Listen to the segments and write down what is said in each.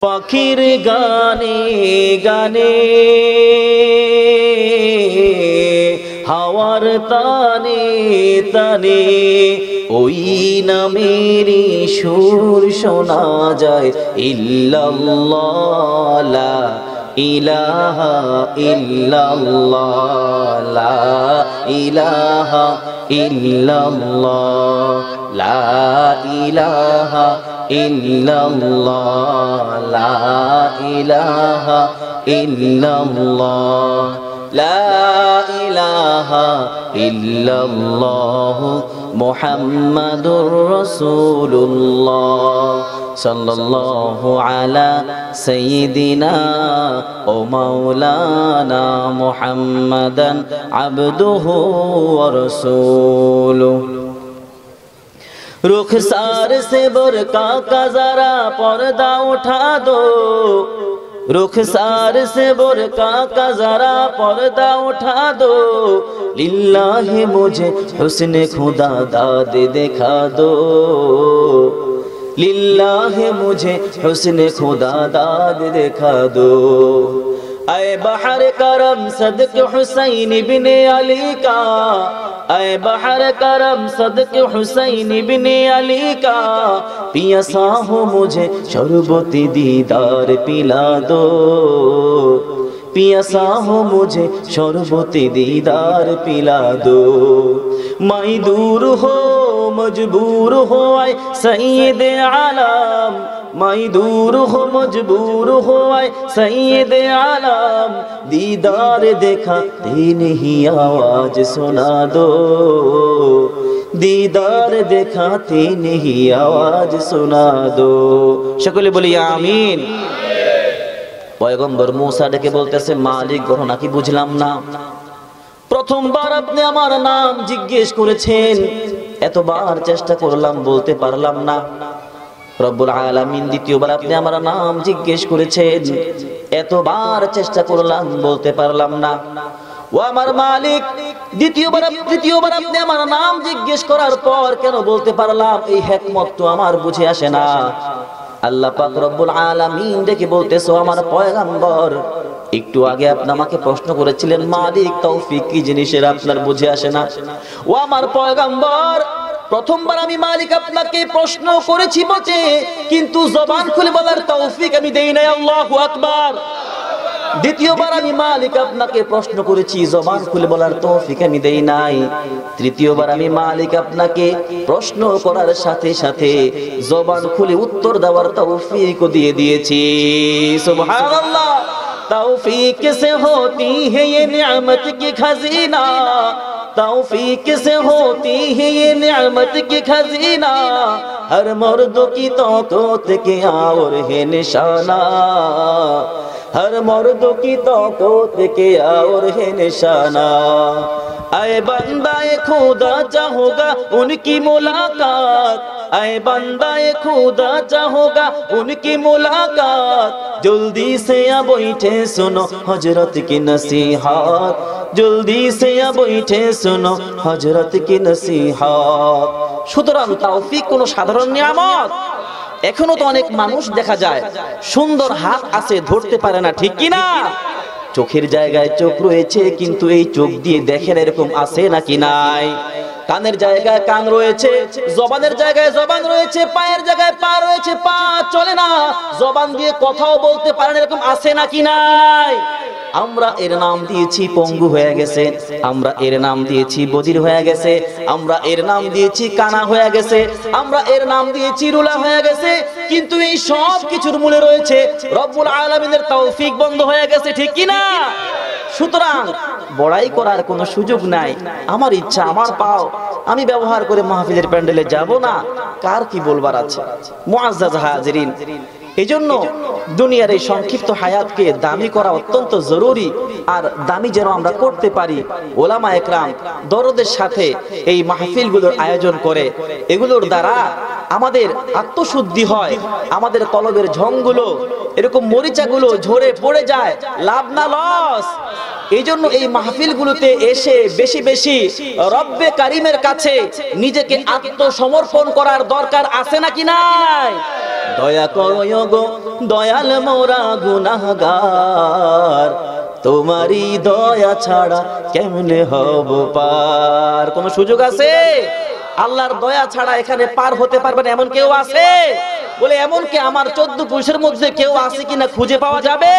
পাখির গানে গানে হাওয়ার তানে তানে ওই নামেরই সুর শোনা যায় ইল্লাল্লাহ লা ইলাহা ইল্লাল্লাহ লা ইলাহা ইল্লাল্লাহ লা ইলাহা ইল্লাল্লাহ লা ইলাহা ইল্লাল্লাহ লা ইলাহা ইল্লাল্লাহ মুহাম্মাদুর রাসূলুল্লাহ সাল্লাল্লাহু আলা সাইয়্যিদিনা ও মাওলানা মুহাম্মাদান আবদুহু ওয়া রাসূলুহু रुखसार से बुरका का जरा पर्दा उठा दो रुखसार से बुरका का जरा पर्दा उठा दो लिल्लाहि मुझे हुस्न खुदा दाद दिखा दो लिल्लाहि मुझे हुस्न खुदा दाद दिखा दो ऐ बहर करम सदक हुसैन बिन अली का ऐ बहर करम सदक हुसैन बिन अली का पियासा हो मुझे शरबती दीदार पिला दो पियासा हो मुझे शरबती दीदार पिला दो मैं दूर हो मजबूर हो आए सैयद आलम मैं दूर हो मजबूर हो आए सैयद आलम दीदार देखा नहीं आवाज सुना दो दीदार देखाते नहीं आवाज सुना दो সকলে বলি আমিন পয়গম্বর मूसा ডেকে বলতেছে মালিক ঘটনা কি বুঝলাম না প্রথমবার আপনি আমার নাম জিজ্ঞেস করেছেন এতবার চেষ্টা করলাম বলতে পারলাম না রব্বুল আলামিন দ্বিতীয়বার আপনি আমার নাম জিজ্ঞেস করেছেন এতবার চেষ্টা করলাম বলতে পারলাম না ও আমার মালিক দ্বিতীয়বার আপনি আমার নাম জিজ্ঞেস করার পর কেন বলতে পারলাম এই হিকমত তো আমার বুঝে আসে না আল্লাহ পাক রব্বুল আলামিন ডেকে বলতেছো আমার পয়গম্বর একটু আগে আপনি আমাকে প্রশ্ন করেছিলেন মালিক তৌফিক কি জিনিসের আপনার বুঝে আসে না ও আমার পয়গম্বর প্রথমবার আমি মালিক আপনাকে প্রশ্ন করেছি বটে কিন্তু জবান খুলে বলার তৌফিক আমি দেই নাই আল্লাহু আকবার দ্বিতীয়বার আমি মালিক আপনাকে প্রশ্ন করেছি জবান খুলে বলার তৌফিক আমি দেই নাই তৃতীয়বার আমি মালিক আপনাকে প্রশ্ন করার সাথে সাথে জবান খুলে উত্তর দেওয়ার তৌফিকও দিয়ে দিয়েছি সুবহানাল্লাহ तौफीक से होती है ये नियामत की खजीना तौफीक से होती है ये नियामत की खजीना हर मर्द की तौक़त के और है निशाना हर मर्द की तौक़त के और है निशाना ऐ बंदाए खुदा चाहोगा उनकी मुलाकात ऐ बंदाए खुदा चाहोगा उनकी मुलाकात जल्दी से अब बैठे सुनो हजरत की नसीहत जल्दी से अब बैठे सुनो हजरत की नसीहत সুতরাং তৌফিক কোনো সাধারণ নিয়ামত এখনো তো অনেক মানুষ দেখা যায় সুন্দর হাত আছে ধরতে পারে না ঠিক কি না চোখের জায়গায় চোখ রয়েছে কিন্তু এই চোখ দিয়ে দেখেন এরকম আছে নাকি নাই কানের জায়গায় কান রয়েছে জবানের জায়গায় জবান রয়েছে পায়ের জায়গায় পা রয়েছে পা চলে না জবান দিয়ে কথাও বলতে পারে না এরকম আছে নাকি নাই আমরা এর নাম দিয়েছি পঙ্গু হয়ে গেছে আমরা এর নাম দিয়েছি বধির হয়ে গেছে আমরা এর নাম দিয়েছি কানা হয়ে গেছে আমরা এর নাম দিয়েছি রুলা হয়ে গেছে কিন্তু এই সব কিছুর মূলে রয়েছে রব্বুল আলামিনের তৌফিক বন্ধ হয়ে গেছে ঠিক কি না সুতরাং বড়াই করার কোনো সুযোগ নাই আমার ইচ্ছা আমার পাও আমি ব্যবহার করে মাহফিলের প্যান্ডেলে যাব না কার কি বলবার আছে মুআজ্জাজ হাজিরিন এজন্য দুনিয়ার এই সংক্ষিপ্ত হায়াতকে দামি করা অত্যন্ত জরুরি আর দামি যেন আমরা করতে পারি ওলামা একরাম দরদের সাথে এই মাহফিলগুলোর আয়োজন করে এগুলোর দ্বারা আমাদের আত্মশুদ্ধি হয় আমাদের কলবের ঝংগুলো এরকম মরিচাগুলো ঝরে পড়ে যায় লাভ না লস এইজন্য এই মাহফিলগুলোতে এসে বেশি বেশি রব্বে কারিমের কাছে নিজেকে আত্মসমর্পণ করার দরকার আছে নাকি নাই দয়া করো গো দয়াল মোরা গুনাহগার, তোমারই দয়া ছাড়া কেমনে হব পার? কোন সুযোগ আছে? আল্লাহর দয়া ছাড়া এখানে পার হতে পারবে না এমন কেউ আছে? বলে এমন কি আমার 14 পুরুষের মধ্যে কেউ আছে কিনা খুঁজে পাওয়া যাবে?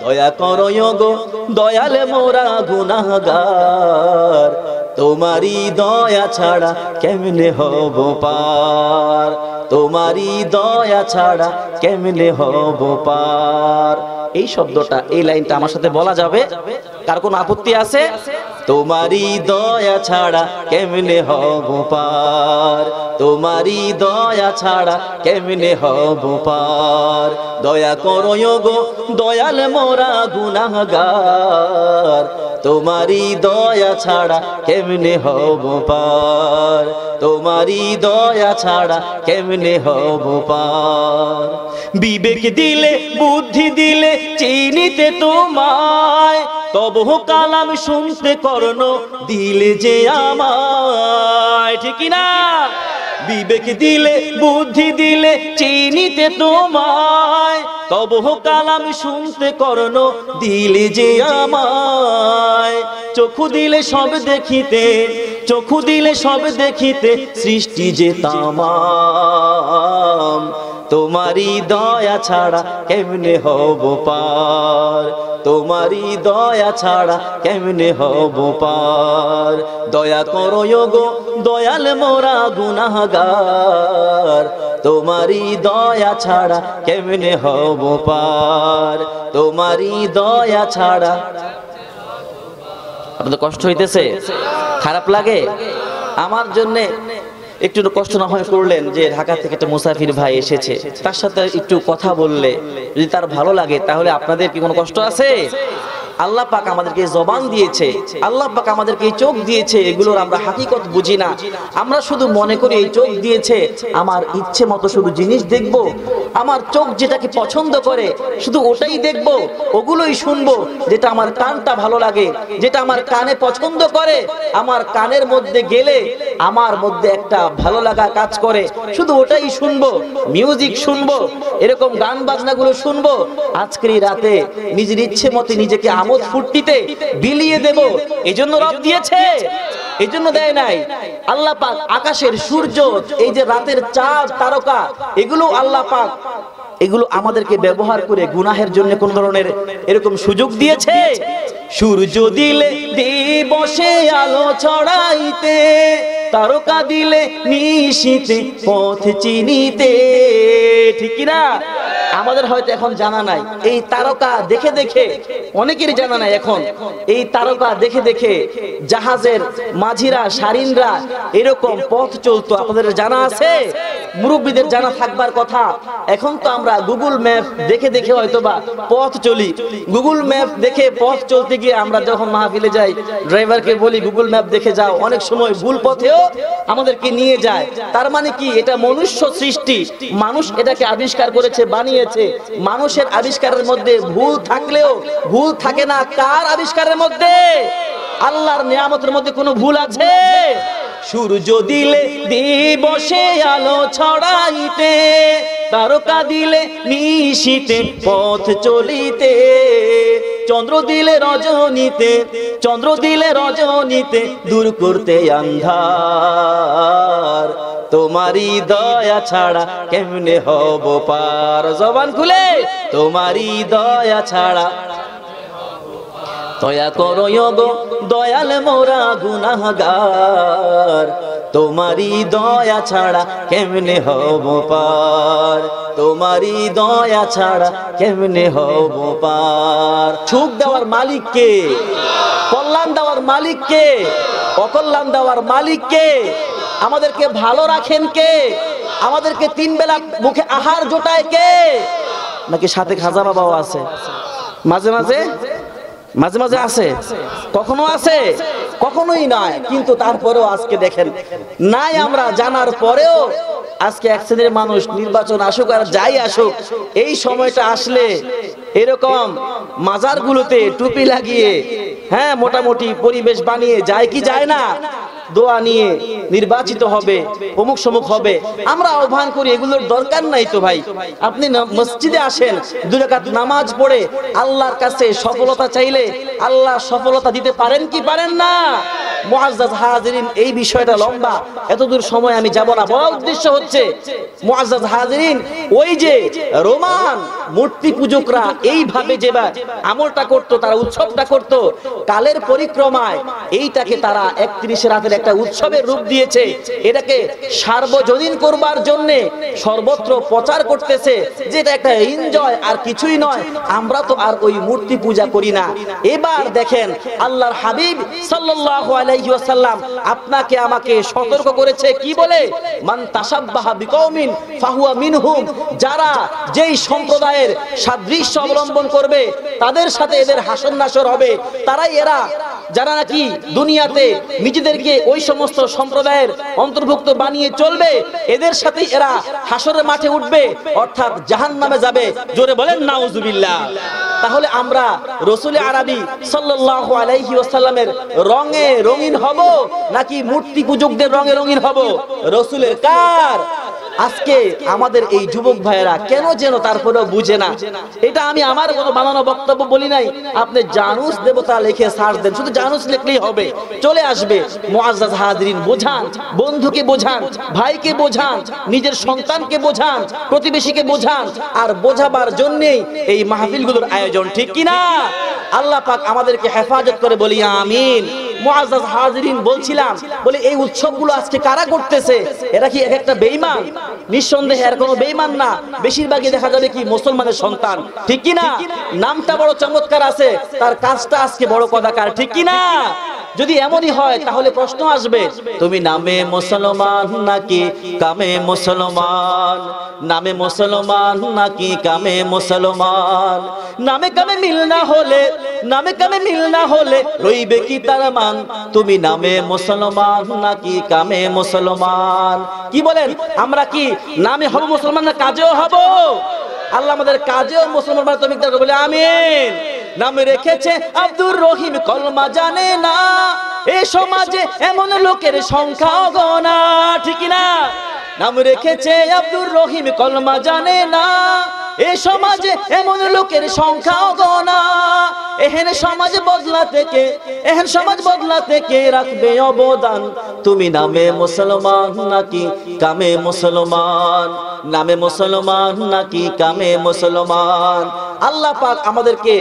দয়া করো গো দয়াল মোরা গুনাহগার, তোমারই দয়া ছাড়া কেমনে হব পার? তোমারই দয়া ছাড়া কেমনে হব পার? এই শব্দটা, এই লাইনটা আমার সাথে বলা যাবে? কার কোনো আপত্তি আছে? তোমারই দয়া ছাড়া কেমনে হব পার? তোমারই দয়া ছাড়া কেমনে হব পার? দয়া করো গো দয়াল মোরা গুনাহগার, তোমারই দয়া ছাড়া কেমনে হব পার? তোমারই দয়া ছাড়া কেমনে হব পার? বিবেক দিলে বুদ্ধি দিলে চিনিতে তোমায়, তবু কালাম শুনতে কর্ণ দিলে যে আমায়, ঠিক না? বিবেক দিলে বুদ্ধি দিলে চিনিতে তোমায়, তবু কালাম শুনতে কর্ণ দিলে যে আমায়। চক্ষু দিলে সব দেখিতে, চক্ষু দিলে সব দেখিতে সৃষ্টি যে তামাম, তোমারই দয়া ছাড়া কেমনে হব পার? তোমারই দয়া ছাড়া কেমনে হব পার? দয়া করো গো দয়াল মোরা গুনাহগার, তোমারই দয়া ছাড়া কেমনে হব পার? তোমারই দয়া ছাড়া। আপনাদের কষ্ট হইতেছে? খারাপ লাগে? আমার জন্যে একটু কষ্ট না হয় করলেন যে ঢাকা থেকে একটা মুসাফির ভাই এসেছে, তার সাথে একটু কথা বললে যদি তার ভালো লাগে, তাহলে আপনাদের কি কোনো কষ্ট আছে? আল্লাহ পাক আমাদেরকে জবান দিয়েছে, আল্লাহ পাক আমাদেরকে এই চোখ দিয়েছে, এগুলোর আমরা হাকিকত বুঝি না। আমরা শুধু মনে করি এই চোখ দিয়েছে আমার ইচ্ছে মতো শুধু জিনিস দেখব, আমার চোখ যেটাকে পছন্দ করে শুধু ওটাই দেখব, ওগুলোই শুনবো, যেটা আমার কানটা ভালো লাগে, যেটা আমার কানে পছন্দ করে, আমার কানের মধ্যে গেলে আমার মধ্যে একটা ভালো লাগা কাজ করে, শুধু ওটাই শুনবো, মিউজিক শুনবো, এরকম গান বাজনাগুলো শুনবো। আজকের এই রাতে নিজের ইচ্ছে মতে নিজেকে আমোদ ফুর্তিতে বিলিয়ে দেব, এই জন্য রব দিয়েছে, এই জন্য দেয় নাই। আল্লাহ পাক আকাশের সূর্য, এই যে রাতের চাঁদ তারকা, এগুলো আল্লাহ পাক এগুলো আমাদেরকে ব্যবহার করে গুনাহের জন্য কোন ধরনের এরকম সুযোগ দিয়েছে? সূর্য দিলে দিবসে আলো ছড়াইতে, তারকা দিলে নিশীথে পথ চিনিতে, ঠিক না? আমাদের হয়তো এখন জানা নাই, এই তারকা দেখে দেখে অনেকেরই জানা নাই এখন, এই তারকা দেখে দেখে জাহাজের মাঝিরা সারিনরা এরকম পথ চলতো, আপনাদের জানা আছে? মুরব্বীদের জানা থাকবার কথা। এখন তো আমরা গুগল ম্যাপ দেখে দেখে হয়তোবা পথ চলি, গুগল ম্যাপ দেখে পথ চলতে গিয়ে আমরা যখন মাহফিলে যাই ড্রাইভারকে বলি গুগল ম্যাপ দেখে যাও, অনেক সময় ভুল পথেও আমাদেরকে নিয়ে যায়। তার মানে কি? এটা মনুষ্য সৃষ্টি, মানুষ এটাকে আবিষ্কার করেছে, বানিয়েছে। মানুষের আবিষ্কারের মধ্যে ভুল থাকলেও ভুল থাকে না কার আবিষ্কারের মধ্যে? আল্লাহর নিয়ামতের মধ্যে কোনো ভুল আছে? সূর্য দিলে দিবসে আলো ছড়াইতে, তারকা দিলে নিশীথে পথ চলিতে, চন্দ্র দিলে রজনীতে, চন্দ্র দিলে রজনীতে দূর করতে আন্ধার, তোমারই দয়া ছাড়া কেমনে হব পার? জবান খুলে, তোমারই দয়া ছাড়া। দয়া করো গো দয়াল মোরা গুনাহগার, তোমারই দয়া ছাড়া কেমনে হব পার? তোমারই দয়া ছাড়া কেমনে হব পার? সুখ দেওয়ার মালিক কে? কল্যাণ দেওয়ার মালিক কে? অকল্যাণ দেওয়ার মালিক কে? আমাদেরকে ভালো রাখেন কে? আমাদেরকে 3 বেলা মুখে আহার জোটায় কে? নাকি সাথে খাজা বাবাও আছে? মাঝে মাঝে মাঝে মাঝে আছে, কখনো আছে, কখনোই নাই। কিন্তু তারপরেও আজকে দেখেন নাই, আমরা জানার পরেও আজকে এক শ্রেণীর মানুষ নির্বাচন আসুক আর যাই আসুক, এই সময়টা আসলে এরকম মাজারগুলোতে টুপি লাগিয়ে, হ্যাঁ, মোটামুটি পরিবেশ বানিয়ে যায় কি যায় না? দোয়া নিয়ে নির্বাচিত হবে, অমুক সমুক হবে, আমরা আহ্বান করি, এগুলোর দরকার নাই তো ভাই। আপনি মসজিদে আসেন, 2 রাকাত নামাজ পড়ে আল্লাহর কাছে সফলতা চাইলে আল্লাহ সফলতা দিতে পারেন কি পারেন না? মুআজ্জাজ হাজিরিন, এই বিষয়টা লম্বা, এতদূর সময় আমি যাব না। বড় উদ্দেশ্য হচ্ছে মুআজ্জাজ হাজিরিন, ওই যে রোমান মূর্তি পূজকরা এইভাবে যে আমলটা করতো, তারা উৎসবটা করতো কালের পরিক্রমায়, এইটাকে তারা 31 রাতের একটা উৎসবের রূপ দিয়েছে। এটাকে সার্বজনীন করবার জন্য সর্বত্র প্রচার করতেছে যে এটা একটা এনজয় আর কিছুই নয়, আমরা তো আর ওই মূর্তি পূজা করি না। এবার দেখেন আল্লাহর হাবিব সাল্লাল্লাহু আলাইহি ওয়াসাল্লাম আপনাকে আমাকে সতর্ক করেছে, কি বলে? মান তাশাব্বাহা বিকওমিন ফাহুয়া মিনহুম, যারা যেই সম্প্রদায়ের সাদৃশ্য অবলম্বন করবে তাদের সাথে এদের হাসর নাসর হবে। তারাই এরা যারা নাকি দুনিয়াতে নিজেদেরকে ওই সমস্ত সম্প্রদায়ের অন্তর্ভুক্ত বানিয়ে চলবে, এদের সাথে এরা হাসরের মাঠে উঠবে, অর্থাৎ জাহান্নামে যাবে। জোরে বলেন নাউজুবিল্লাহ। তাহলে আমরা রাসূল আরবি সাল্লাল্লাহু আলাইহি ওয়াসাল্লামের রঙে রঙিন হব নাকি মূর্তি পূজকদের রঙে রঙিন হব? রাসূলের কার? আজকে আমাদের এই যুবক ভাইয়েরা কেন যেন তারপরেও বুঝে না। এটা আমি আমার কোনো বানানো বক্তব্য বলি নাই, আপনি জানুস দেবতা লিখে সার্চ দেন, শুধু জানুস লিখলেই হবে, চলে আসবে। মুআজ্জাজ হাজিরিন, বোঝান, বন্ধুকে বোঝান, ভাইকে বোঝান, নিজের সন্তানকে বোঝান, প্রতিবেশীকে বোঝান, আর বোঝাবার জন্যই এই মাহফিলগুলোর আয়োজন, ঠিক কিনা? আল্লাহ পাক আমাদেরকে হেফাজত করে, বলি আমিন। মুআজ্জাজ হাজিরিন, বলছিলাম বলে এই উৎসবগুলো আজকে কারা করতেছে? এরা কি এক একটা বেঈমান? নিঃসন্দেহে এর কোনো বেঈমান না, বেশিরভাগই দেখা যাবে কি মুসলমানের সন্তান, ঠিক কি না? নামটা বড় চমৎকার আছে, তার কাজটা আজকে বড় কদাকার, ঠিক কি না? যদি এমনই হয় তাহলে প্রশ্ন আসবে, তুমি নামে মুসলমান নাকি কামে মুসলমান? নামে মুসলমান নাকি কামে মুসলমান? নামে কামে মিল না হলে, নামে কামে মিল না হলে রইবে কি তার মান? তুমি নামে মুসলমান নাকি কামে মুসলমান? কি বলেন, আমরা কি নামে হব মুসলমান না কাজেও হব? আল্লাহ আমাদের কাজেও মুসলমান বানাতে তৌফিক দান করুন, বলে আমিন। নাম রেখেছে আব্দুর রহিম, কলমা জানে না, এই সমাজে এমন লোকের সংখ্যা অগণা, ঠিক না? নাম রেখেছে আব্দুর রহিম, কলমা জানে না, এই সমাজে এমন লোকের সংখ্যা অগণা। এহেন সমাজ বদলাতে কে, এহেন সমাজ বদলাতে কে রাখবে অবদান? তুমি নামে মুসলমান নাকি কামে মুসলমান? নামে মুসলমান নাকি কামে মুসলমান? আল্লাহ পাক আমাদেরকে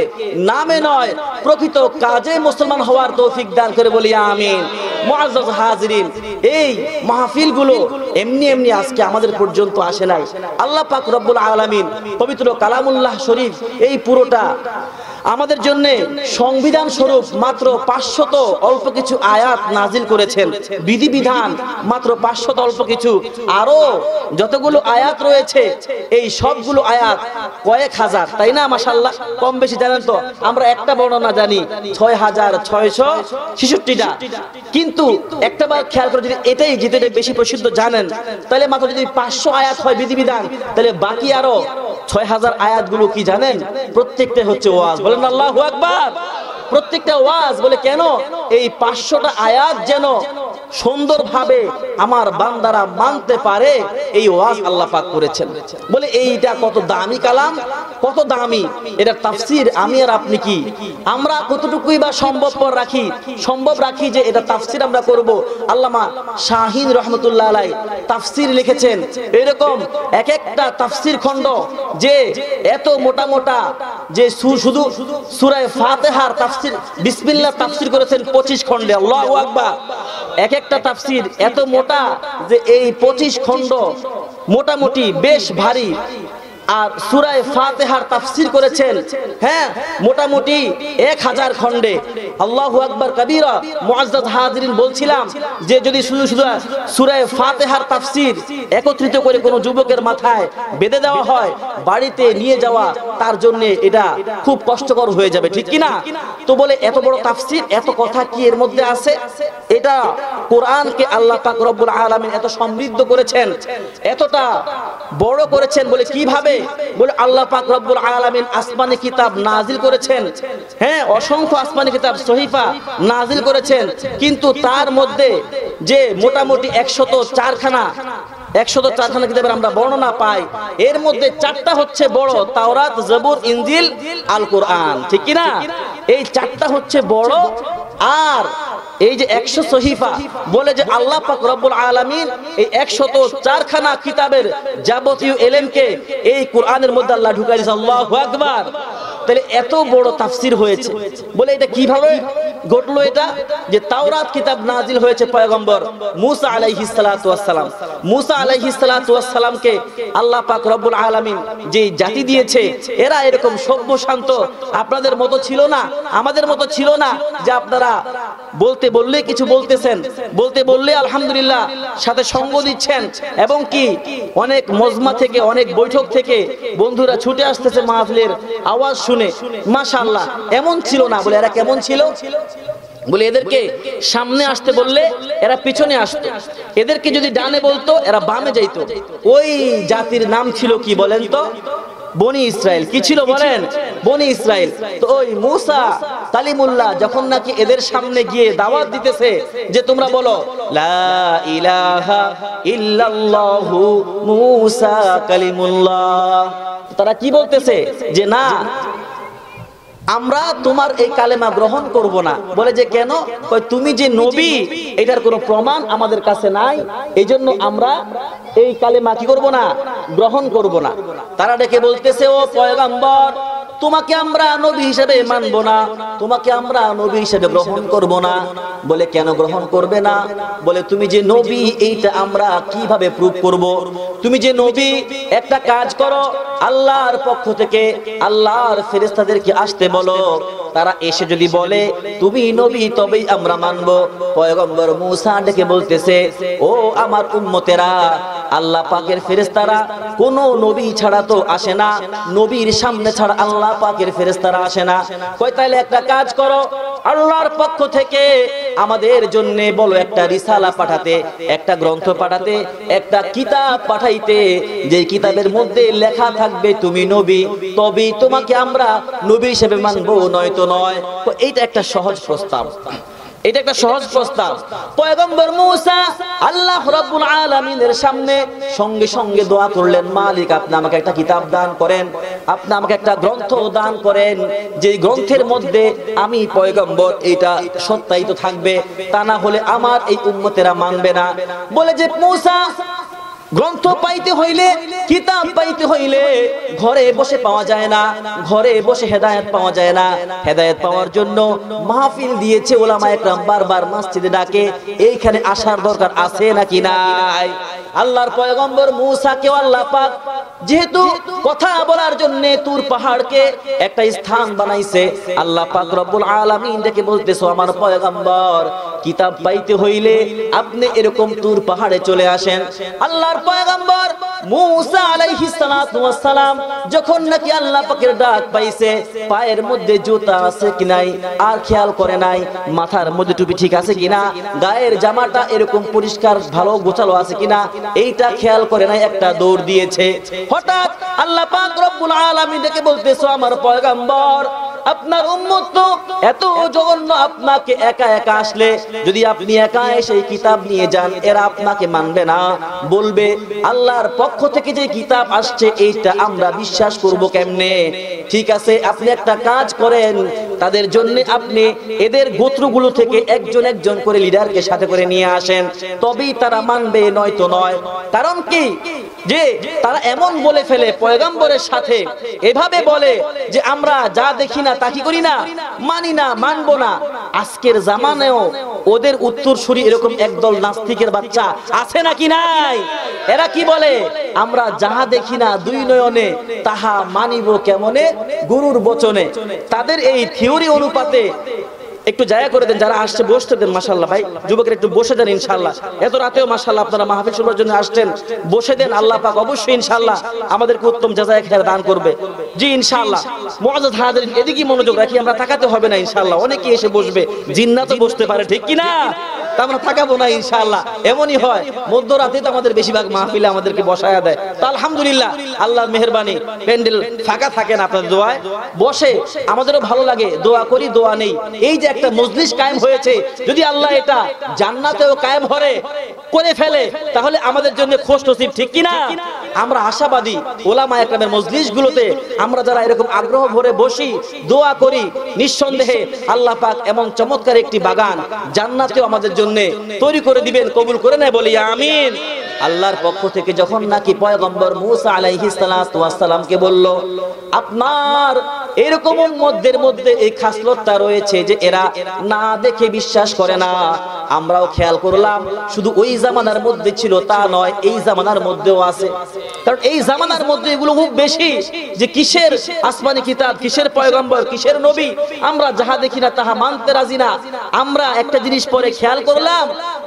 নামে নয় প্রকৃত কাজে মুসলমান হওয়ার তৌফিক দান করে, বলি আমিন। মুআজ্জাজ হাজিরিন, এই মাহফিলগুলো এমনি এমনি আজকে আমাদের পর্যন্ত আসে নাই। আল্লাহ পাক রব্বুল আলামিন পবিত্র কালামুল্লাহ শরীফ এই পুরোটা আমাদের জন্য সংবিধান স্বরূপ মাত্র 500 অল্প কিছু আয়াত নাজিল করেছেন। বিধিবিধান মাত্র 500 অল্প কিছু, আরো যতগুলো আয়াত রয়েছে এই সবগুলো আয়াত কয়েক হাজার, তাই না? মাশাআল্লাহ, কম বেশি জানেন তো? আমরা একটা বর্ণনা জানি 6666টা, কিন্তু একটা বার খেয়াল করে যদি এটাই যেটা বেশি প্রসিদ্ধ জানেন, তাহলে মাত্র যদি 500 আয়াত হয় বিধিবিধান, তাহলে বাকি আরো 6000 আয়াতগুলো কি জানেন? প্রত্যেকটা হচ্ছে ওয়াজ। বলেন আল্লাহু আকবার। প্রত্যেকটা ওয়াজ। বলে কেন? এই 500টা আয়াত যেন সুন্দরভাবে আমার বান্দারা মানতে পারে, এই ওয়াজ আল্লাহ পাক করেছেন। বলে এইটা কত দামি কালাম, কত দামি, এটা তাফসীর আমি আর আপনি কি আমরা কতটুকুই বা সম্ভবপর রাখি, সম্ভব রাখি যে এটা তাফসীর আমরা করব? আল্লামা শাহিন রহমতুল্লাহ আলাইহি তাফসীর লিখেছেন, এরকম এক একটা তাফসীর খণ্ড যে এত মোটা মোটা, যে শুধু সূরা ফাতিহার তাফসীর বিসমিল্লাহ তাফসীর করেছেন 25 খণ্ডে। আল্লাহু আকবার। এক একটা তাফসীর এত মোটা যে এই 25 খণ্ড মোটামুটি বেশ ভারী। আর সূরা ফাতিহার তাফসীর করেছেন হ্যাঁ মোটামুটি 1000 খণ্ডে। আল্লাহু আকবার কবীরা। মুআজ্জাজ হাজিরিন, বলছিলাম যে যদি শুধু সূরা ফাতিহার তাফসীর একত্রিত করে কোনো যুবকের মাথায় বেঁধে দেওয়া হয়, বাড়িতে নিয়ে যাওয়া তার জন্য এটা খুব কষ্টকর হয়ে যাবে, ঠিক কি না? তো বলে এত বড় তাফসীর, এত কথা কি এর মধ্যে আছে? এটা কোরআনকে আল্লাহ পাক রব্বুল আলামিন এত সমৃদ্ধ করেছেন, এতটা বড় করেছেন। বলে কিভাবে? বলে আল্লাহ পাক রব্বুল আলামিন আসমানি কিতাব নাজিল করেছেন, হ্যাঁ অসংখ্য আসমানি কিতাব সহিফা নাজিল করেছেন, কিন্তু তার মধ্যে যে মোটামুটি 104খানা কিতাবের আমরা বর্ণনা পাই, এর মধ্যে 4টা হচ্ছে বড়, তাওরাত, জবুর, ইনজিল, আল কোরআন, ঠিক কি না? এই 4টা হচ্ছে বড়, আর এই যে 100 সহিফা বলে যে আল্লাহ পাক রব্বুল আলামিন এই 104খানা কিতাবের যাবতীয় ইলমকে এই কোরআনের মধ্যে আল্লাহ ঢুকাই দিয়েছে। আল্লাহু আকবার। তাহলে এত বড় তাফসীর হয়েছে, বলে এটা কিভাবে ঘটলো? এটা যে তাওরাত কিতাব নাজিল হয়েছে পয়গম্বর মুসা আলাইহিস সালাতু ওয়াস সালাম, মুসা আলাইহিস সালাতু ওয়াস সালামকে আল্লাহ পাক রব্বুল আলামিন যে জাতি দিয়েছে, এরা এরকম সভ্য শান্ত আপনাদের মতো ছিল না, আমাদের মতো ছিল না, যে আপনারা বলতে বললে কিছু বলতেছেন, বলতে বললে আলহামদুলিল্লাহ সাথে সঙ্গ দিচ্ছেন, এবং কি অনেক মজমা থেকে, অনেক বৈঠক থেকে বন্ধুরা ছুটে আসতেছে মাহফিলের আওয়াজ শুনে, মাশাআল্লাহ। এমন ছিল না। বলে এরা কেমন ছিল? বলে এদেরকে সামনে আসতে বললে এরা পিছনে আসতো, এদেরকে যদি ডানে বলতো এরা বামে যাইতো। ওই জাতির নাম ছিল কি বলেন তো? বনি ইসরাইল। কি ছিল বলেন? বনি ইসরাইল। তো ওই মুসা কালিমুল্লাহ যখন নাকি এদের সামনে গিয়ে দাওয়াত দিতেছে যে তোমরা বলো লা ইলাহা ইল্লাল্লাহু মুসা কালিমুল্লাহ, তারা কি বলতেছে? যে না, আমরা তোমার এই কালেমা গ্রহণ করব না। বলে যে কেন? তুমি যে নবী এটার কোনো প্রমাণ আমাদের কাছে নাই, এই জন্য আমরা এই কালেমা কি করব না? গ্রহণ করব না। তারা ডেকে বলতেছে ও পয়গম্বর, তোমাকে আমরা নবী হিসেবে মানব না, তোমাকে আমরা নবী হিসেবে গ্রহণ করব না। বলে কেন গ্রহণ করবে না? বলে তুমি যে নবী এইটা আমরা কিভাবে প্রুফ করব? তুমি যে নবী, একটা কাজ করো, আল্লাহর পক্ষ থেকে আল্লাহর ফেরেশতাদেরকে আসতে বলো, তারা এসে যদি বলে তুমি নবী তবেই আমরা মানব। পয়গম্বর মুসা ডেকে বলতেছে ও আমার উম্মতেরা, আল্লাহ পাকের ফেরেশতারা কোন নবী ছাড়া তো আসে না, নবীর সামনে ছাড়া আল্লাহ পাকের ফেরেশতারা আসে না। কই তাইলে একটা কাজ করো, আল্লাহর পক্ষ থেকে আমাদের জন্য বলো একটা রিসালা পাঠাতে, একটা গ্রন্থ পাঠাতে, একটা কিতাব পাঠাইতে, যে কিতাবের মধ্যে লেখা থাকবে তুমি নবী, তবেই তোমাকে আমরা নবী হিসেবে মানবো, নয়তো নয়। তো এইটা একটা সহজ প্রস্তাব, এটা একটা সহজ প্রস্তাব। পয়গম্বর মুসা আল্লাহ রাব্বুল আলামিনের সামনে সঙ্গে সঙ্গে দোয়া করলেন, মালিক আপনি আমাকে একটা কিতাব দান করেন, আপনি আমাকে একটা গ্রন্থ দান করেন, যে গ্রন্থের মধ্যে আমি পয়গম্বর এটা সত্যায়িত থাকবে, তা না হলে আমার এই উম্মতেরা মানবে না। বলে যে মুসা, গ্রন্থ পাইতে হইলে, কিতাব পাইতে হইলে ঘরে বসে পাওয়া যায় না, ঘরে বসে হেদায়েত পাওয়া যায় না। হেদায়েত পাওয়ার জন্য মাহফিল দিয়েছে ওলামায়ে কেরাম, বারবার মসজিদে ডাকে, এইখানে আসার দরকার আছে নাকি নাই? আল্লাহর পয়গম্বর মুসাকে আল্লাহ পাক যেহেতু কথা বলার জন্য তুর পাহাড়কে একটা স্থান বানাইছে, আল্লাহ পাক রব্বুল আলামিন ডেকে বলতেছো আমার পয়গম্বর, কিতাব পাইতে হইলে আপনি এরকম তুর পাহাড়ে চলে আসেন। আল্লাহর পয়গম্বর মুসা আলাইহিস সালাতু ওয়াস সালাম যখন নাকি আল্লাহ পাকের ডাক পাইছে, পায়ের মধ্যে জুতা আছে কি নাই আর খেয়াল করে নাই, মাথার মধ্যে টুপি ঠিক আছে কিনা, গায়ের জামাটা এরকম পরিষ্কার ভালো গোছালো আছে কিনা, এইটা খেয়াল করে নাই, একটা দৌড় দিয়েছে। হঠাৎ আল্লাহ পাক রব্বুল আলামিন ডেকে বলতেছো আমার পয়গম্বর, আপনার উম্মত তো এত জঘন্য, আপনাকে একা একা আসলে যদি আপনি একা এসে কিতাব নিয়ে যান, এরা আপনাকে মানবে না, বলবে আল্লাহর পক্ষ থেকে যে কিতাব আসছে এইটা আমরা বিশ্বাস করব কেমনে? ঠিক আছে, আপনি একটা কাজ করেন, তাদের জন্য আপনি এদের গোত্রগুলো থেকে একজন একজন করে লিডারকে সাথে করে নিয়ে আসেন, তবেই তারা মানবে, নয়তো নয়। কারণ কি, যে তারা এমন বলে ফেলে পয়গম্বরের সাথে, এভাবে বলে যে আমরা যা দেখি না তা কি করি না, মানি না, মানবো না। আজকের জামানেও ওদের উত্তরসূরি এরকম একদল নাস্তিকের বাচ্চা আছে নাকি নাই? এরা কি বলে, আমরা যাহা দেখি না দুই নয়নে তাহা মানিব কেমনে গুরুর বচনে। তাদের এই থিওরি অনুপাতে একটু জায়গা করে দেন, যারা আসছে বসতে দেন। মাশাআল্লাহ ভাই, যুবকের একটু বসে দেন ইনশাআল্লাহ। এত রাতেও মাশাআল্লাহ আপনারা মাহফিল শুনবার জন্য আসছেন, বসে দেন। আল্লাহ পাক অবশ্যই ইনশাআল্লাহ আমাদেরকে উত্তম জাযায়ে খের দান করবে। জি ইনশাআল্লাহ। মুআজ্জাজ হাজিরিন, এদিকে মনোযোগ রাখি, আমরা তাকাতে হবে না ইনশাআল্লাহ। অনেকেই এসে বসবে, জিন্নাতও বসতে পারে, ঠিক কি না? তা আমরা থাকাবো না ইনশাআল্লাহ। এমনই হয়, মধ্যরাতে তো আমাদের বেশিরভাগ মাহফিলে আমাদেরকে বসায়া দেয়। তো আলহামদুলিল্লাহ, আল্লাহর মেহেরবানি, প্যান্ডেল ফাঁকা থাকে না আপনাদের দোয়ায়, বসে আমাদেরও ভালো লাগে, দোয়া করি, দোয়া নেই। এই যে একটা মজলিস কায়েম হয়েছে, যদি আল্লাহ এটা জান্নাতেও কায়েম করে ফেলে তাহলে আমাদের জন্য খোশ নসিব, ঠিক কিনা? আমরা আশাবাদী ওলামা একরামের মজলিসগুলোতে আমরা যারা এরকম আগ্রহ ভরে বসি, দোয়া করি, নিঃসন্দেহে আল্লাহ পাক এমন চমৎকার একটি বাগান জান্নাতেও আমাদের জন্য তৈরি করে দিবেন। কবুল করে নেয়, বলি আমিন। আল্লাহর পক্ষ থেকে যখন নাকি পয়গম্বর মূসা আলাইহিস সালাতু ওয়াস সালামকে বলল, আপনার এরকম উম্মতদের মধ্যে এই খাসলতটা রয়েছে যে এরা না দেখে বিশ্বাস করে না। আমরাও খেয়াল করলাম, শুধু ওই জামানার মধ্যে ছিল তা নয়, এই জামানার মধ্যেও আছে। কারণ এই জামানার মধ্যে এগুলো খুব বেশি, যে কিসের আসমানি কিতাব, কিসের পয়গম্বর, কিসের নবী, আমরা যাহা দেখি না তাহা মানতে রাজি না। আমরা একটা জিনিস পরে খেয়াল করলাম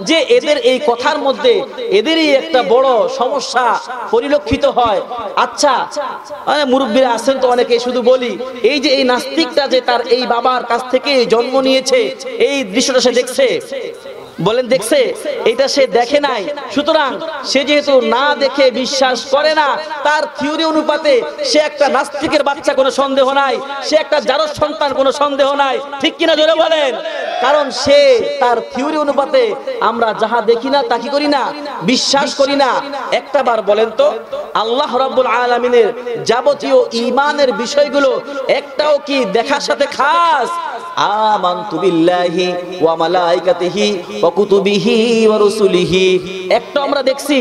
যে এদের এই কথার মধ্যে এদেরই একটা বড় সমস্যা পরিলক্ষিত হয়। আচ্ছা, মুরব্বীরা আছেন তো অনেকে, শুধু বলি, এই যে এই নাস্তিকটা যে তার এই বাবার কাছ থেকে জন্ম নিয়েছে, এই দৃশ্যটা সে দেখছে, বলেন দেখছে? এটা সে দেখে নাই। সুতরাং সে যেহেতু না দেখে বিশ্বাস করে না, তার থিওরি অনুপাতে সে একটা নাস্তিকের বাচ্চা, কোনো সন্দেহ নাই। সে একটা জারজ সন্তান, কোনো সন্দেহ নাই, ঠিক কিনা জোরে বলেন? কারণ সে তার থিওরি অনুপাতে আমরা যাহা দেখি না তা কি করি না, বিশ্বাস করি না। একটা বার বলেন তো, আল্লাহ রাব্বুল আলামিনের যাবতীয় ঈমানের বিষয়গুলো একটাও কি দেখার সাথে খাস? আমানতু বিল্লাহি ওয়া মালাইকাতিহি ওয়া কুতুবিহি ওয়া রাসূলিহি, একটা আমরা দেখছি?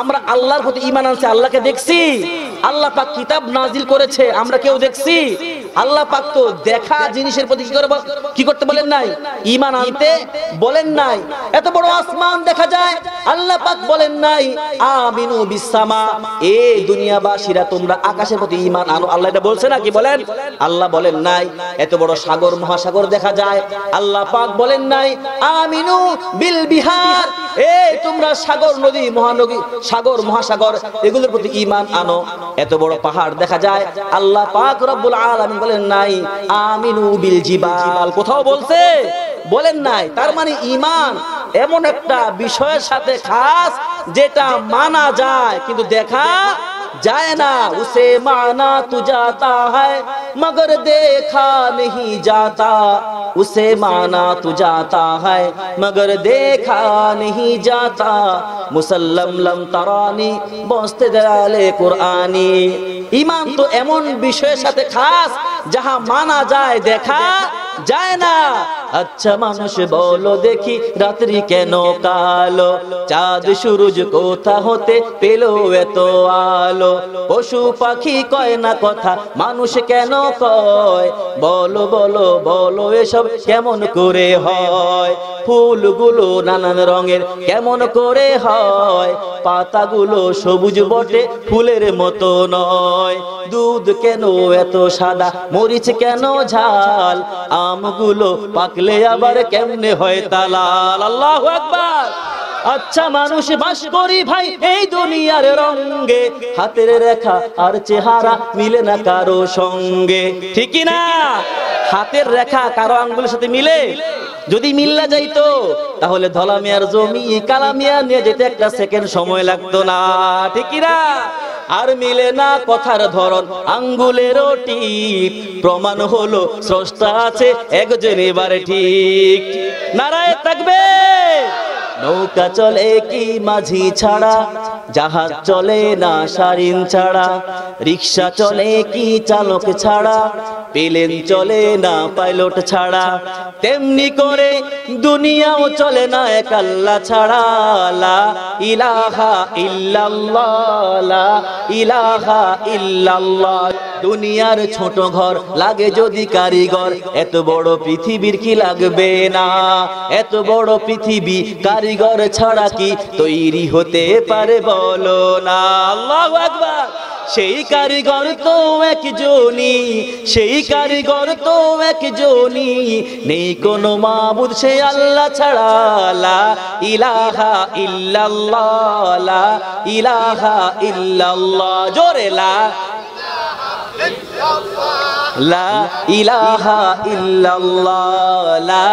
আমরা আল্লাহর প্রতি ঈমান আনছি, আল্লাহকে দেখছি? আল্লাহ পাক কিতাব নাজিল করেছে, আমরা কেউ দেখছি? আল্লাহ পাক তো দেখা জিনিসের প্রতি কি করতে বলেন নাই? ঈমান আনতে বলেন নাই। এত বড় আসমান দেখা যায়, আল্লাহ পাক বলেন নাই আমিনু বিসসামা, এই দুনিয়াবাসীরা তোমরা আকাশের প্রতি ঈমান আনো। আল্লাহ এটা বলছে নাকি? বলেন। আল্লাহ বলেন নাই। এত বড় সাগর মহাসাগর দেখা যায়, আল্লাহ পাক বলেন নাই আমিনু বিল বিহার, এই তোমরা সাগর, নদী, মহানদী, সাগর, মহাসাগর এগুলোর প্রতি ঈমান আনো। এত বড় পাহাড় দেখা যায়, আল্লাহ পাক রব্বুল আলামিন বলেন নাই আমিনু বিল জিবাল, কোথাও বলছে? বলেন নাই। তার মানে ঈমান এমন একটা বিষয়ের সাথে খাস যেটা মানা যায় কিন্তু দেখা যায় না। উসে মানা তু জাতা হ্যায় মগর দেখা नहीं जाता, उसे माना तू जाता है मगर देखा नहीं जाता, मुसल्लम लम तरानी बस्ते दलाले कुरानी। ঈমান তো এমন বিষয়ের সাথে খাস যাহা মানা যায়, দেখা যায় না। আচ্ছা মানুষ বলো দেখি, রাত্রি কেন কালো, চাঁদ সূরজ কোথা হতে পেলো এত আলো, পশু পাখি কয় না কথা, মানুষ কেন কয়, বলো বলো বলো এসব কেমন করে হয়, ফুলগুলো নানান রঙের কেমন করে হয়, পাতাগুলো সবুজ বটে ফুলের মতো নয়, দুধ কেন এত সাদা, মরিচ কেন ঝাল, আমগুলো পাকলে আবার কেমনে হয় তালাল। আল্লাহু আকবার। আচ্ছা মানুষ বাস করি ভাই এই দুনিয়ার রঙে, হাতের রেখা আর চেহারা মিলে না কারো সঙ্গে, ঠিক না? হাতের রেখা কারো আঙ্গুলের সাথে মিলে? যদি মিল্লা যাইতো তাহলে ধলা মিয়ার জমি কালা মিয়া নিয়ে যেতে একটা সেকেন্ড সময় লাগতো না, ঠিক না? আর মিলে না কথার ধরন, আঙ্গুলেরও টিপ, প্রমাণ হলো স্রষ্টা আছে একজন, এবারে ঠিক। নারায়ে তাকবীর। নৌকা চলে কি মাঝি ছাড়া, জাহাজ চলে না সারিন ছাড়া, রিক্সা চলে কি চালক ছাড়া, প্লেন চলে না পাইলট ছাড়া, তেমনি করে দুনিয়াও চলে না এক আল্লাহ ছাড়া। লা ইলাহা ইল্লাল্লাহ, লা ইলাহা ইল্লাল্লাহ। দুনিয়ার ছোট ঘর লাগে যদি কারিগর, এত বড় পৃথিবীর কি লাগবে না? এত বড় পৃথিবী কারিগর ছাড়া কি তৈরি হতে পারে বলো না? আল্লাহু আকবার। সেই কারিগর তো একজনই, সেই কারিগর তো একজনই, নেই কোনো মাবুদ সে আল্লাহ ছাড়া। লা ইলাহা ইল্লাল্লাহ, লা ইলাহা ইল্লাল্লাহ। জোরে লা ইলাহা ইল্লাল্লাহ। লা ইলাহা ইল্লাল্লাহ, লা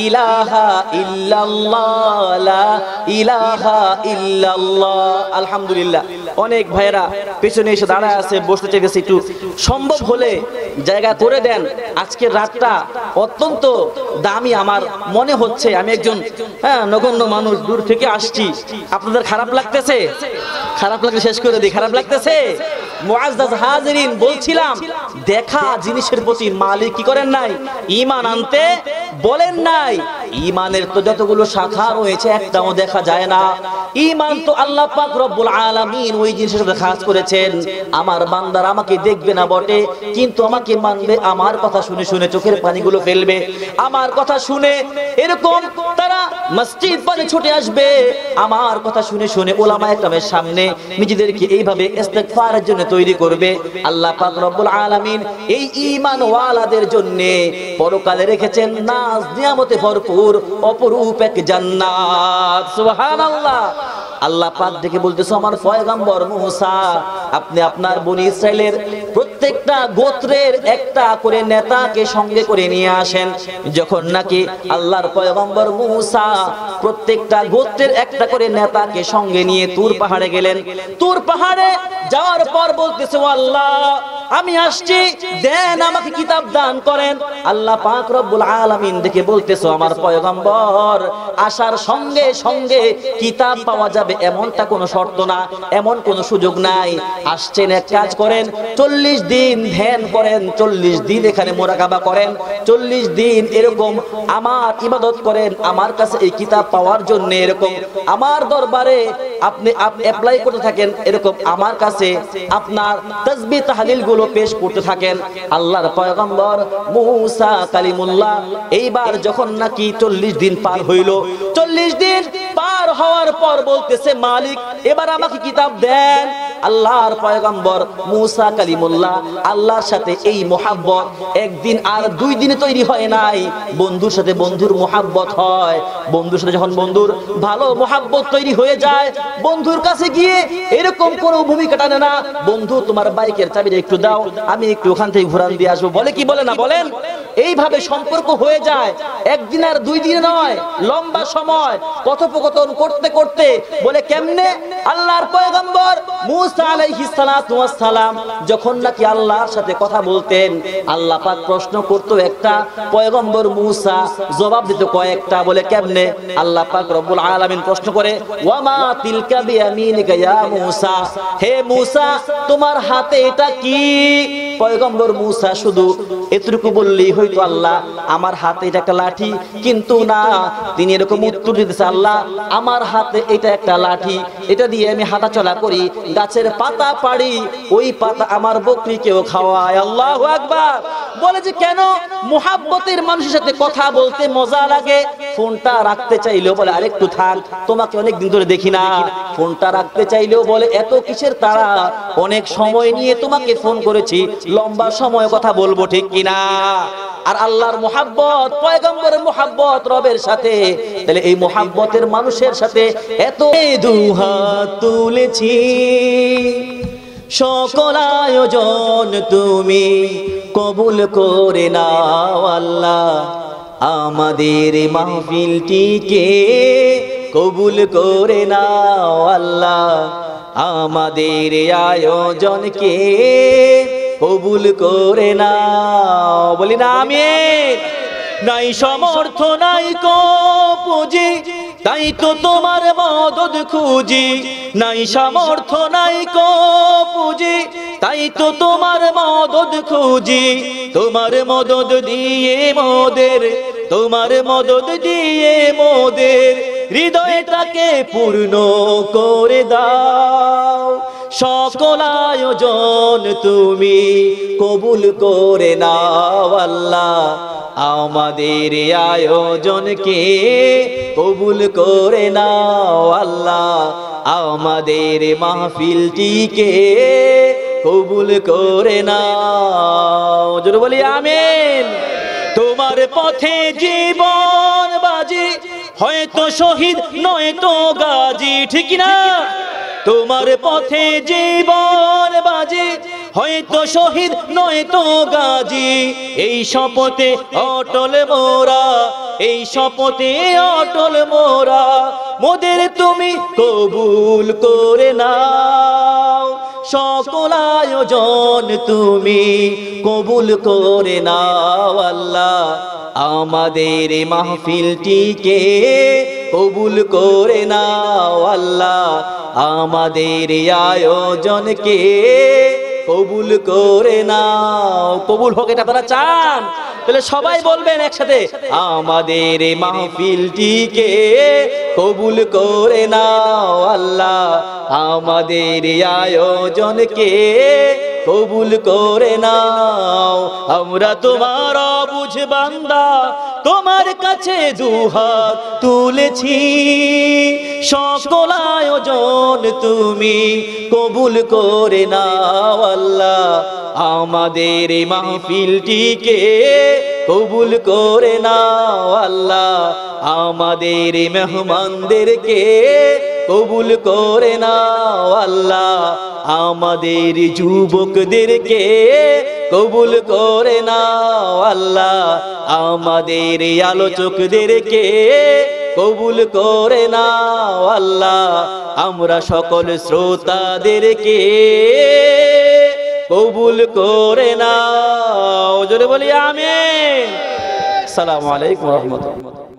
ইলাহা ইল্লাল্লাহ, লা ইলাহা ইল্লাল্লাহ। আলহামদুলিল্লাহ। অনেক ভাইরা পেছনে এসে দাঁড়ায় আছে, বসতে চাইতেছে, একটু সম্ভব হলে জায়গা করে দেন। আজকের রাতটা অত্যন্ত দামি আমার মনে হচ্ছে। আমি একজন নগণ্য মানুষ, দূর থেকে আসছি। আপনাদের খারাপ লাগতেছে? খারাপ লাগলে শেষ করে দিই। খারাপ লাগতেছে? মুআজ্জাজ হাজিরিন, বলছিলাম দেখা জিনিসের প্রতি মালিক কি করেন নাই? ঈমান আনতে বলেন নাই। ঈমানের তো যতগুলো শাখা রয়েছে একটাও দেখা যায় না। ঈমান তো আল্লাহ পাক রব্বুল আলামিন ওই জিনিসের সাথে খাস করেছেন। আমার বান্দারা আমাকে দেখবে না বটে, কিন্তু আমাকে মানবে। আমার কথা শুনে শুনে চোখের পানিগুলো ফেলবে। আমার কথা শুনে এরকম তারা মসজিদ পানে ছুটে আসবে। আমার কথা শুনে শুনে উলামায়ে কেরামের সামনে নিজেদেরকে এইভাবে ইস্তেগফারের জন্য তৈরি করবে। আল্লাহ পাক রব্বুল আলামিন এই ঈমান ওয়ালাদের জন্য পরকালে রেখেছেন নাজ নিয়ামতে ভরপুর অপরূপ এক জান্নাত। সুবহানাল্লাহ। আল্লাহ পাক দেখে বলতেছে, আমার পয়গম্বর মুসা, আপনি আপনার বনি ইসরাইলের প্রত্যেকটা গোত্রের একটা করে নেতাকে সঙ্গে করে নিয়ে আসেন। যখন নাকি আল্লাহর পয়গম্বর মুসা প্রত্যেকটা গোত্রের একটা করে নেতাকে সঙ্গে নিয়ে তুর পাহাড়ে গেলেন। তুর পাহাড়ে যাওয়ার পর বলতেছে, ও আল্লাহ, আমি আসছি, দেন আমাকে কিতাব দান করেন। আল্লাহ পাক রব্বুল আলামিন দেখে বলতেছে, আমার পয়গম্বর, আসার সঙ্গে সঙ্গে কিতাব পাওয়া যাবে এমনটা কোনো শর্ত না, এমন কোনো সুযোগ নাই। আসছেন, এক কাজ করেন, 40 দিন ধ্যান করেন, 40 দিন এখানে মুরাকাবা করেন, 40 দিন এরকম আমার ইবাদত করেন, আমার কাছে এই কিতাব পাওয়ার জন্য এরকম আমার দরবারে আপনি অ্যাপ্লাই করতে থাকেন, এরকম আমার কাছে আপনার তাসবিহ তাহলিল গুলো পেশ করতে থাকেন। আল্লাহর পয়গম্বর মুসা কালিমুল্লাহ এইবার যখন নাকি 40 দিন পার হইল, 40 দিন পার হওয়ার পর বলতেছে, মালিক এবার আমাকে কিতাব দেন। আল্লাহর পয়গম্বর মুসা কালিমুল্লাহ আল্লাহর সাথে এই মোহাব্বত একদিন আর 2 দিনে তৈরি হয় নাই। বন্ধুর সাথে বন্ধুর মোহাব্বত হয়, বন্ধুর সাথে যখন বন্ধুর ভালো মোহাব্বত তৈরি হয়ে যায়, বন্ধুর কাছে গিয়ে এরকম কোনো ভূমিকা টানে না, বন্ধু তোমার বাইকের চাবিটা একটু দাও, আমি একটু ওখান থেকে ঘুরান দিয়ে আসবো, বলে কি বলে না বলেন? এইভাবে সম্পর্ক হয়ে যায়। একদিন আর 2 দিন নয়, লম্বা সময় কথোপকথন করতে করতে বলে কেমনে? আল্লাহর পয়গম্বর মুসা আলাইহিস সালাতু ওয়াস সালাম যখন নাকি আল্লাহর সাথে কথা বলতেন, আল্লাহ পাক প্রশ্ন করতো একটা, পয়গম্বর মুসা জবাব দিত কয়েকটা। বলে কেমনে? আল্লাহ পাক রব্বুল আলামিন প্রশ্ন করে, ওয়ামা তিলকা বিয়ামিনিকা ইয়া মুসা, হে মুসা তোমার হাতে এটা কি? পয়গম্বর মুসা শুধু এতটুকু বললেই হয়তো, আল্লাহ আমার হাতে এটা একটা লাঠি, কিন্তু না, তিনি এরকম উত্তর দিতেছে, আল্লাহ আমার হাতে এটা একটা লাঠি, এটা দিয়ে আমি হাঁটাচলা করি, গাছের পাতা পাড়ি, ওই পাতা আমার বকরিকেও খাওয়ায়। আল্লাহু আকবার। বলে যে কেন? মুহাব্বতের মানুষের সাথে কথা বলতে মজা লাগে। ফোনটা রাখতে চাইলেও বলে আরেকটু থাক, তোমাকে অনেক দিন ধরে দেখি না। ফোনটা রাখতে চাইলেও বলে এত কিসের তাড়া, অনেক সময় নিয়ে তোমাকে ফোন করেছি, লম্বা সময় কথা বলবো, ঠিক কিনা? আর আল্লাহর মুহাব্বত, পয়গম্বরের মুহাব্বত রবের সাথে, তাহলে এই মুহাব্বতের মানুষের সাথে এত দুহাত তুলেছি, সকল আয়োজন তুমি কবুল করে নাও আল্লাহ, আমাদের মাহফিলটিকে কবুল করে নাও আল্লাহ, আমাদের আয়োজনকে কবুল করে নাও। বলি না আমিন? নাই সমর্থ নাই কো পুঁজি, তাই তো তোমার মদদ খুঁজি, নাই সামর্থ্য নাই কো পুঁজি, তাই তো তোমার মদদ খুঁজি, তোমার মদদ দিয়ে মোদের, তোমার মদদ দিয়ে মোদের হৃদয়টাকে পূর্ণ করে দাও, সকল আয়োজন তুমি কবুল করে নাও আল্লাহ, আমাদের আয়োজনকে কবুল করে নাও আল্লাহ, আমাদের মাহফিলটিকে কবুল করে নাও। জোরে বলি আমিন। তোমার পথে জীবন বাজি, হয়তো শহীদ নয়তো গাজী, ঠিক না? তোমার পথে জীবন বাজি, হয়তো শহীদ নয়তো গাজী, এই শপথে অটল মোরা, এই শপথে অটল মোরা। মোদের তুমি কবুল করে নাও, সকল আয়োজন তুমি কবুল করে নাও আল্লাহ। আমাদের এই মাহফিলটিকে কবুল করে নাও আল্লাহ, আমাদের এই আয়োজনকে কবুল করে নাও। কবুল হোক এটা আপনারা চান? তাহলে সবাই বলবেন একসাথে, আমাদের এই মাহফিলটিকে কবুল করে নাও আল্লাহ, আমাদের এই আয়োজনকে কবুল করে নাও। আমরা তোমার অবুঝ বান্দা, তোমার কাছে দুহাত তুলেছি, সকল আয়োজন তুমি কবুল করে নাও আল্লাহ, আমাদের এই মাহফিলটিকে কবুল করে নাও আল্লাহ, আমাদের এই মেহমানদেরকে কবুল করে নাও আল্লাহ, আমাদের যুবকদেরকে কবুল করে নাও আল্লাহ, আমাদের আলোচকদেরকে কবুল করে নাও আল্লাহ, আমরা সকল শ্রোতাদেরকে কবুল করে নাও। জোরে বলি আমিন। আসসালামু আলাইকুম ওয়া রাহমাতুল্লাহ।